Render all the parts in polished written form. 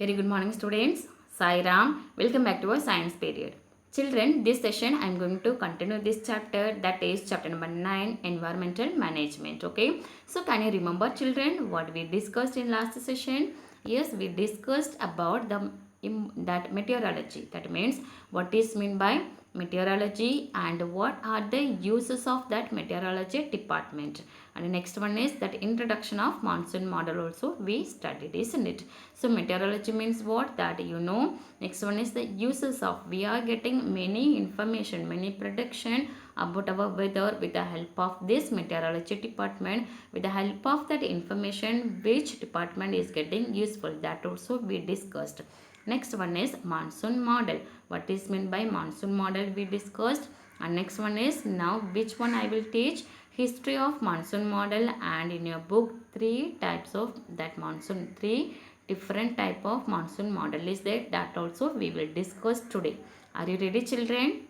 Very good morning students. Sai Ram. Welcome back to our science period. Children, this session I am going to continue this chapter, that is chapter number 9, environmental management. Okay. So can you remember children what we discussed in last session? Yes, we discussed about that meteorology. That means what is meant by meteorology and what are the uses of that meteorology department. And the next one is that introduction of monsoon model also we studied, isn't it? So meteorology means what, that you know. Next one is the uses of, we are getting many information, many prediction about our weather with the help of this meteorology department. With the help of that information, which department is getting useful, that also we discussed. Next one is monsoon model. What is meant by monsoon model we discussed. And next one is, now which one I will teach, history of monsoon model. And in your book, three types of that monsoon, three different type of monsoon model is there, that also we will discuss today. Are you ready children?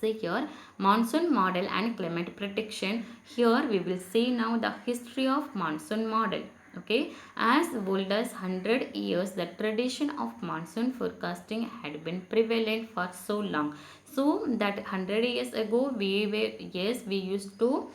See here, monsoon model and climate prediction. Here we will see now the history of monsoon model. Okay, as old as 100 years, the tradition of monsoon forecasting had been prevalent for so long. So that 100 years ago, we used to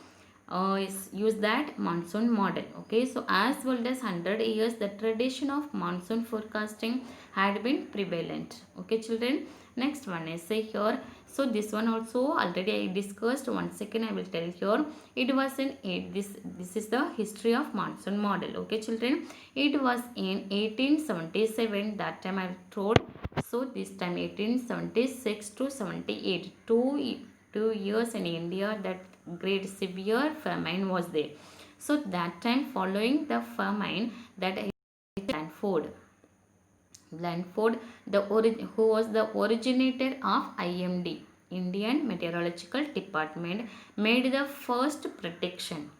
use that monsoon model. Okay, so as old as 100 years, the tradition of monsoon forecasting had been prevalent. Okay children, next one is say here, so this one also already I discussed. One second I will tell here. It was in this is the history of monsoon model. Okay children, it was in 1877, that time I told. So this time 1876 to 78, two years in India that great severe famine was there. So that time following the famine, that Blandford, who was the originator of IMD, Indian Meteorological Department, made the first prediction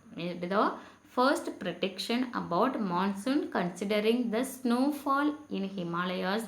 about monsoon, considering the snowfall in Himalayas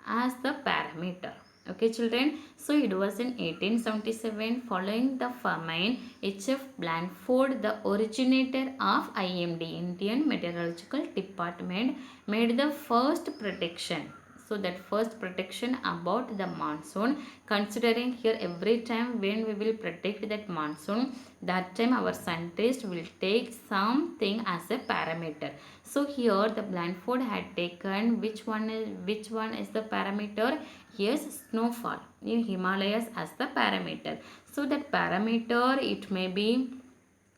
as the parameter. Okay children, so it was in 1877 following the famine. H.F. Blandford, the originator of IMD, Indian Meteorological Department, made the first prediction. So that first prediction about the monsoon, considering here every time when we will predict that monsoon, that time our scientist will take something as a parameter. So here the Blandford had taken which one is the parameter? Yes, snowfall in Himalayas as the parameter. So that parameter, it may be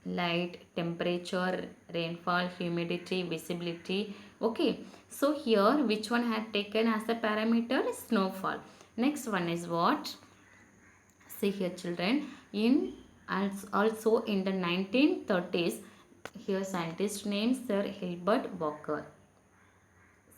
light, temperature, rainfall, humidity, visibility. Okay, so here which one had taken as the parameter? Snowfall. Next one is what? See here children, in also in the 1930s, here scientist named Sir Gilbert Walker.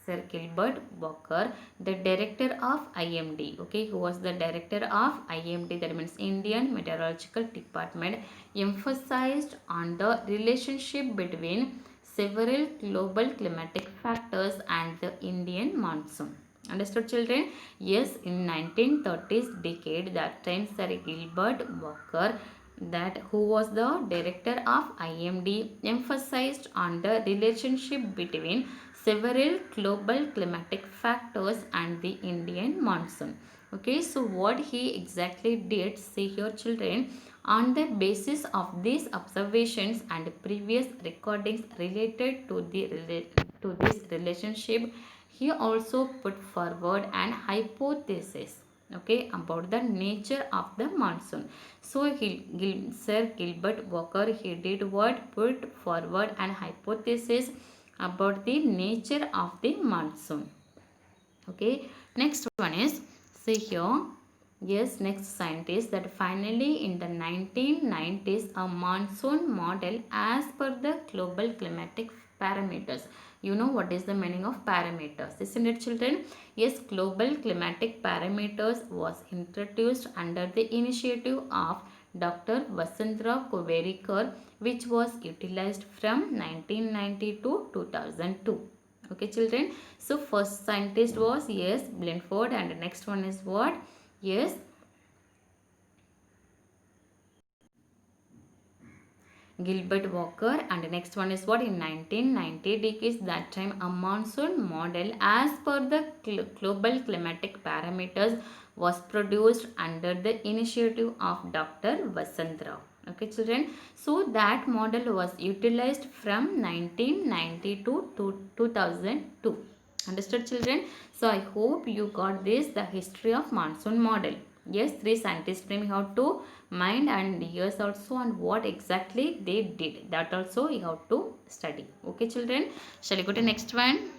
Sir Gilbert Walker, the director of IMD, okay, who was the director of IMD, that means Indian Meteorological Department, emphasized on the relationship between several global climatic factors and the Indian monsoon. Understood children? Yes, in 1930s decade, that time Sir Gilbert Walker, that who was the director of IMD, emphasized on the relationship between several global climatic factors and the Indian monsoon. Okay, so what he exactly did, see here children, on the basis of these observations and previous recordings related to this relationship, he also put forward an hypothesis, okay, about the nature of the monsoon. So Sir Gilbert Walker, he did what? Put forward an hypothesis about the nature of the monsoon. Okay, next one is, see here, yes, next scientist, that finally in the 1990s a monsoon model as per the global climatic parameters. You know what is the meaning of parameters, isn't it children? Yes, global climatic parameters was introduced under the initiative of Dr. Vasantrao Koverikar, which was utilized from 1990 to 2002. Okay children, so first scientist was, yes, Blandford, and the next one is what? Yes, Gilbert Walker. And next one is what? In 1990 decades, that time a monsoon model as per the global climatic parameters was produced under the initiative of Dr. Vasant Rao. Okay children, so that model was utilized from 1992 to 2002. Understood children? So I hope you got this, the history of monsoon model. Yes, three scientists name you have to mind, and years also, and what exactly they did, that also you have to study. Okay children, shall we go to next one?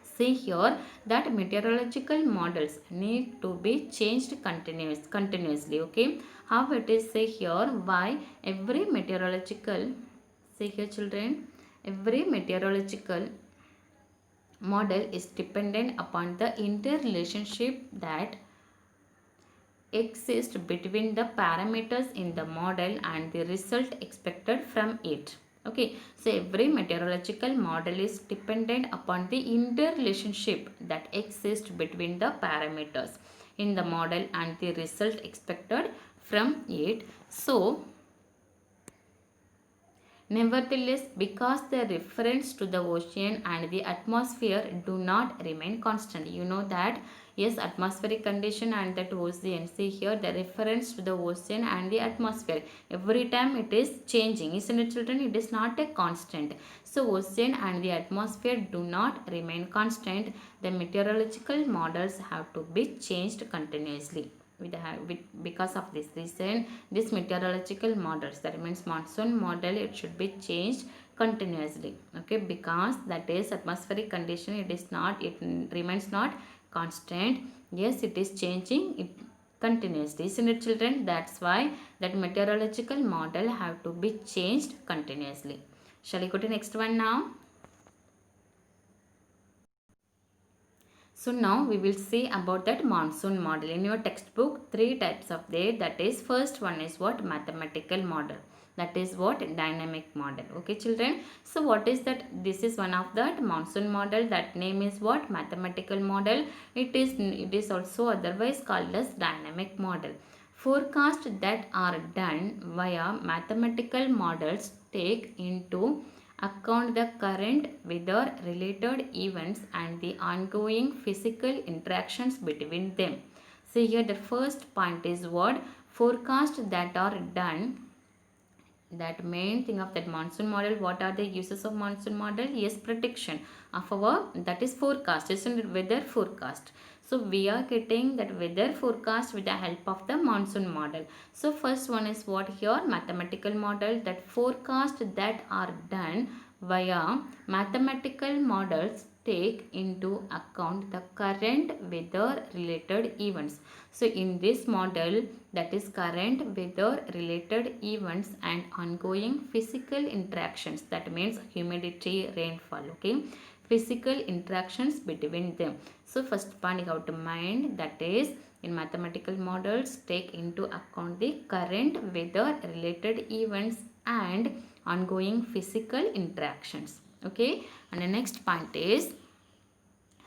See here that meteorological models need to be changed continuously. Okay, how it is say here, why every meteorological, see here children, every meteorological model is dependent upon the interrelationship that exists between the parameters in the model and the result expected from it. Okay, so every meteorological model is dependent upon the interrelationship that exists between the parameters in the model and the result expected from it. So nevertheless, because the reference to the ocean and the atmosphere do not remain constant. You know that, yes, atmospheric condition and that ocean. See here the reference to the ocean and the atmosphere. Every time it is changing. Isn't it children? It is not a constant. So ocean and the atmosphere do not remain constant. The meteorological models have to be changed continuously. Because of this reason, this meteorological models, that means monsoon model, it should be changed continuously. Okay, because that is atmospheric condition, it is not, it remains not constant. Yes, it is changing it continuously, isn't it children? That's why that meteorological model have to be changed continuously. Shall we go to next one now? So now we will see about that monsoon model. In your textbook, three types of there. That is, first one is what? Mathematical model. That is what? Dynamic model. Okay children. So what is that? This is one of that monsoon model. That name is what? Mathematical model. It is also otherwise called as dynamic model. Forecasts that are done via mathematical models take into account the current weather related events and the ongoing physical interactions between them. See here the first point is what? Forecasts that are done, that main thing of that monsoon model. What are the uses of monsoon model? Yes, prediction of our, that is forecast, isn't it? Weather forecast. So we are getting that weather forecast with the help of the monsoon model. So first one is what here? Mathematical model. That forecast that are done via mathematical models take into account the current weather related events. So in this model, that is current weather related events and ongoing physical interactions, that means humidity, rainfall, okay, physical interactions between them. So first point you have to mind, that is in mathematical models take into account the current weather related events and ongoing physical interactions. Okay, and the next point is,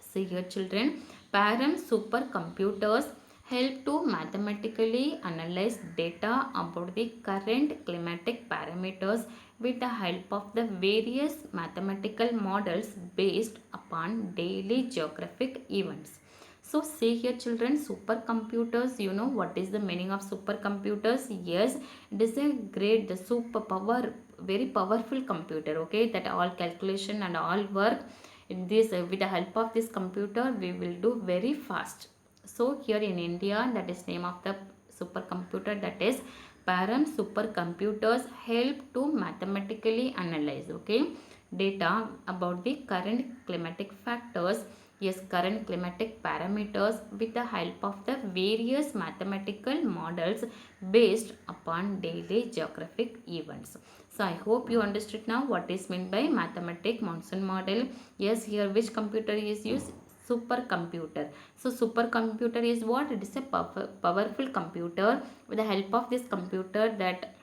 see here children, parent supercomputers help to mathematically analyze data about the current climatic parameters with the help of the various mathematical models based upon daily geographic events. So see here children, supercomputers, you know what is the meaning of supercomputers? Yes, it is a great, the superpower, very powerful computer, okay, that all calculation and all work in this, with the help of this computer we will do very fast. So here in India, that is name of the supercomputer, that is Param supercomputers help to mathematically analyze, okay, data about the current climatic factors, yes, current climatic parameters with the help of the various mathematical models based upon daily geographic events. So I hope you understood now what is meant by mathematic monsoon model. Yes, here which computer is used? Supercomputer. So supercomputer is what? It is a powerful computer. With the help of this computer, that,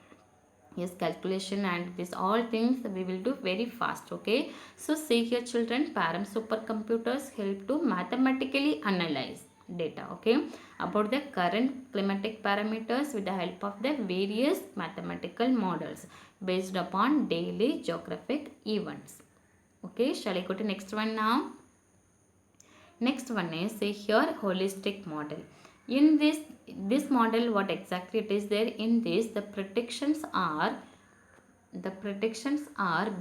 yes, calculation and this all things we will do very fast. Okay, so see here children, param supercomputers help to mathematically analyze data, okay, about the current climatic parameters with the help of the various mathematical models based upon daily geographic events. Okay, shall I go to next one now? Next one is, say here, holistic model. In this model, what exactly it is there? In this, the predictions are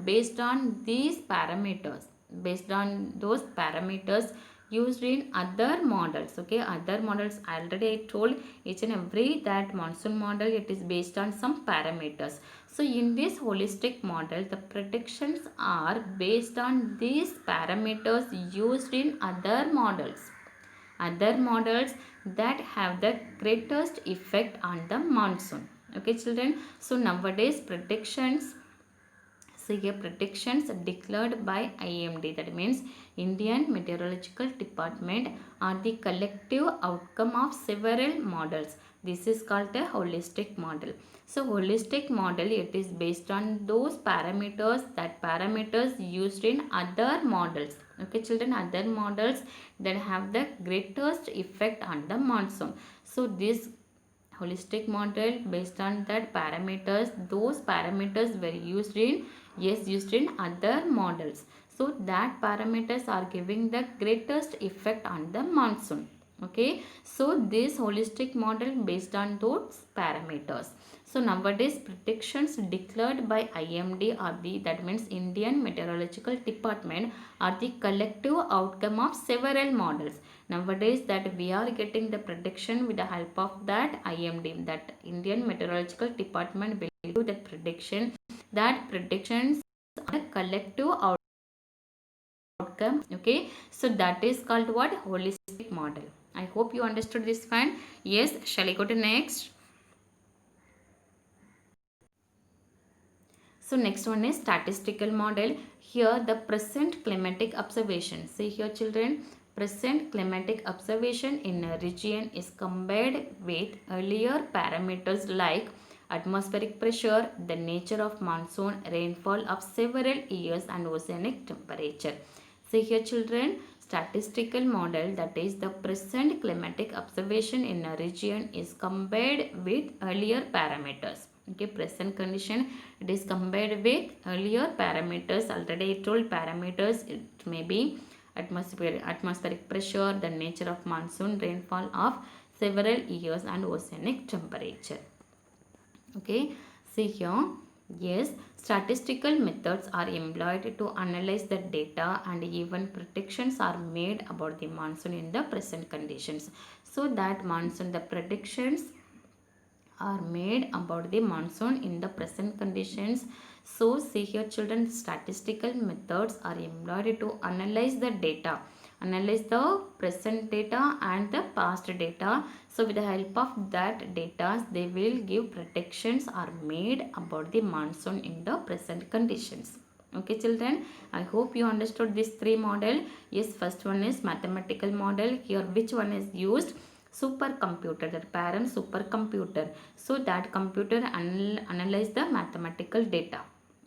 based on these parameters, based on those parameters used in other models. Okay, other models, already I told each and every that monsoon model, it is based on some parameters. So in this holistic model, the predictions are based on these parameters used in other models that have the greatest effect on the monsoon. Okay children, so nowadays predictions, so here predictions declared by IMD, that means Indian Meteorological Department, are the collective outcome of several models. This is called a holistic model. So holistic model, it is based on those parameters, that parameters used in other models. Okay children, other models that have the greatest effect on the monsoon. So this holistic model, based on that parameters, those parameters were used in, yes, used in other models. So that parameters are giving the greatest effect on the monsoon. Okay, so this holistic model based on those parameters. So nowadays predictions declared by IMD are the, that means Indian Meteorological Department, are the collective outcome of several models. Nowadays that we are getting the prediction with the help of that IMD, that Indian Meteorological Department will give that prediction. That predictions are a collective outcome. Okay, so that is called what? Holistic model. I hope you understood this fine. Yes, shall I go to next? So next one is statistical model. Here the present climatic observation. See here children, present climatic observation in a region is compared with earlier parameters like atmospheric pressure, the nature of monsoon, rainfall of several years, and oceanic temperature. See here children, statistical model, that is the present climatic observation in a region is compared with earlier parameters. Okay, present condition, it is compared with earlier parameters. Already I told parameters, it may be atmospheric pressure, the nature of monsoon, rainfall of several years, and oceanic temperature. Okay, see here, yes, statistical methods are employed to analyze the data, and even predictions are made about the monsoon in the present conditions. So that monsoon, the predictions are made about the monsoon in the present conditions. So see here children, statistical methods are employed to analyze the data, analyze the present data and the past data. So with the help of that data, they will give predictions are made about the monsoon in the present conditions. Okay children, I hope you understood this three model. Yes, first one is mathematical model. Here which one is used? Supercomputer, that parent supercomputer. So that computer analyze the mathematical data.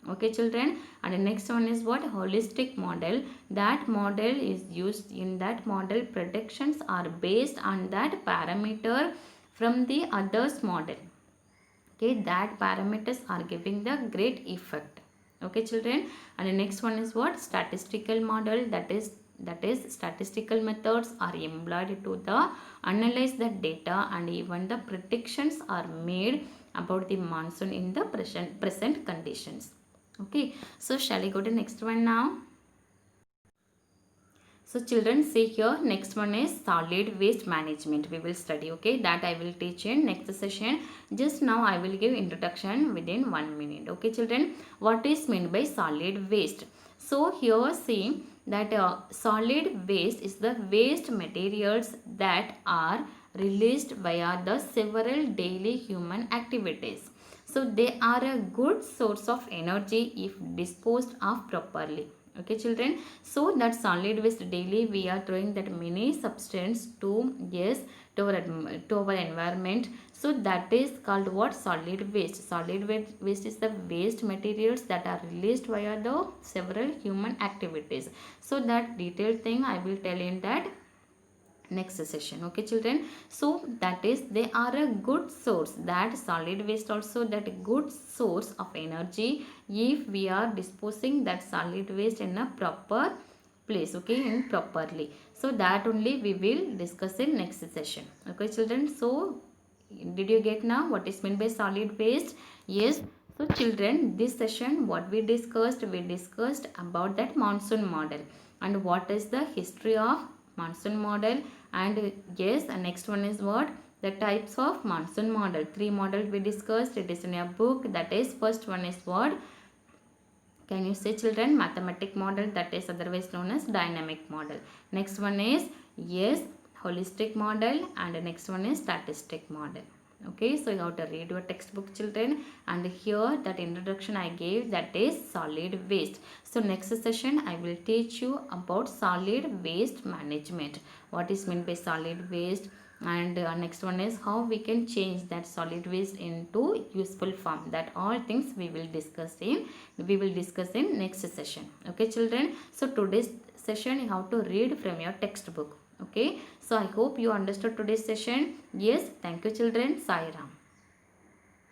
Okay children, and the next one is what? Holistic model. That model is used, in that model predictions are based on that parameter from the others model. Okay, that parameters are giving the great effect. Okay children, and the next one is what? Statistical model, that is statistical methods are employed to the analyze the data, and even the predictions are made about the monsoon in the present conditions. Okay, so shall I go to next one now? So children, see here, next one is solid waste management. We will study, okay, that I will teach in next session. Just now I will give introduction within 1 minute. Okay children, what is meant by solid waste? So here see that solid waste is the waste materials that are released via the several daily human activities. So they are a good source of energy if disposed of properly. Okay children, so that solid waste daily we are throwing that many substance to, yes, to our environment. So that is called what? Solid waste. Solid waste is the waste materials that are released via the several human activities. So that detailed thing I will tell in that next session. Okay children, so that is they are a good source, that solid waste also that good source of energy if we are disposing that solid waste in a proper place, okay, in properly. So that only we will discuss in next session. Okay children, so did you get now what is meant by solid waste? Yes. So children, this session what we discussed about that monsoon model and what is the history of monsoon model. And yes, the next one is what, the types of monsoon model. Three models we discussed, it is in your book. That is, first one is what, can you say children, mathematic model, that is otherwise known as dynamic model. Next one is, yes, holistic model, and the next one is statistic model. Okay, so you have to read your textbook children, and here that introduction I gave, that is solid waste. So next session I will teach you about solid waste management, what is meant by solid waste, and next one is how we can change that solid waste into useful form. That all things we will discuss in next session. Okay children, so today's session you have to read from your textbook. Okay, so I hope you understood today's session. Yes, thank you children. Sai Ram.